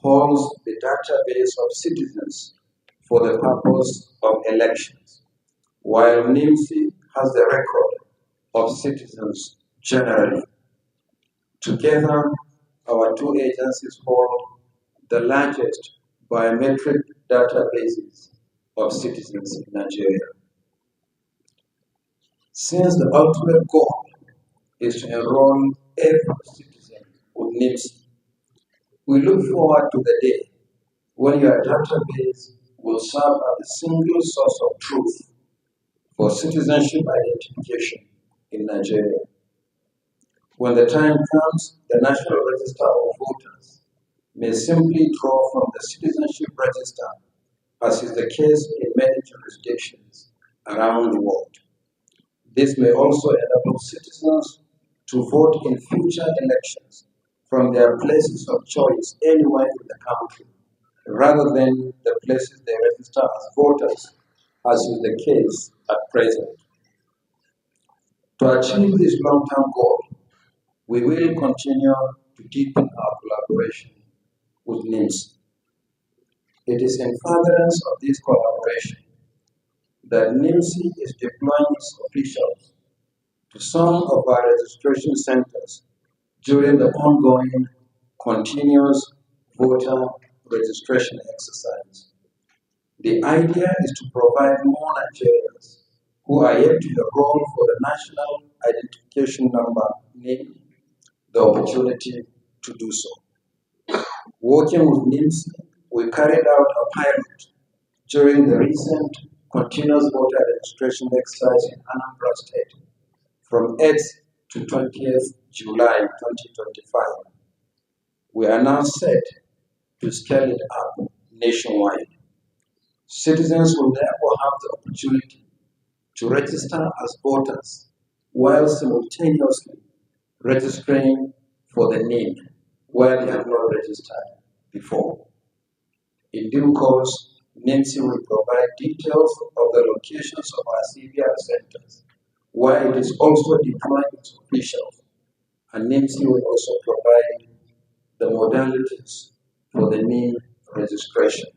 holds the database of citizens for the purpose of elections, while NIMC has the record of citizens generally. Together, our two agencies hold the largest biometric databases of citizens in Nigeria. Since the ultimate goal is to enroll every citizen with NIMC, we look forward to the day when your database will serve as a single source of truth for citizenship identification in Nigeria. When the time comes, the National Register of Voters may simply draw from the citizenship register, as is the case in many jurisdictions around the world. This may also enable citizens to vote in future elections from their places of choice anywhere in the country, rather than the places they register as voters, as is the case at present. To achieve this long-term goal, we will continue to deepen our collaboration with NIMC. It is in furtherance of this collaboration that NIMC is deploying its officials to some of our registration centers during the ongoing continuous voter registration exercise. The idea is to provide more Nigerians who are yet to enroll for the National Identification Number NIN the opportunity to do so. Working with NIMC, we carried out a pilot during the recent continuous voter registration exercise in Anambra State from 8th to 20th July 2025. We are now set to scale it up nationwide. Citizens will therefore have the opportunity to register as voters while simultaneously registering for the NIN where they have not registered before. In due course, NIMC will provide details of the locations of our CVR centers, where it is also deploying its officials, and NIMC will also provide the modalities for the NIN registration.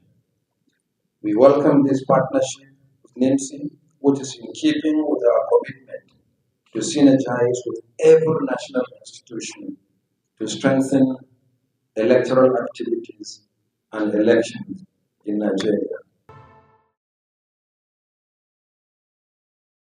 We welcome this partnership with NIMC, which is in keeping with our commitment to synergize with every national institution to strengthen electoral activities and elections in Nigeria.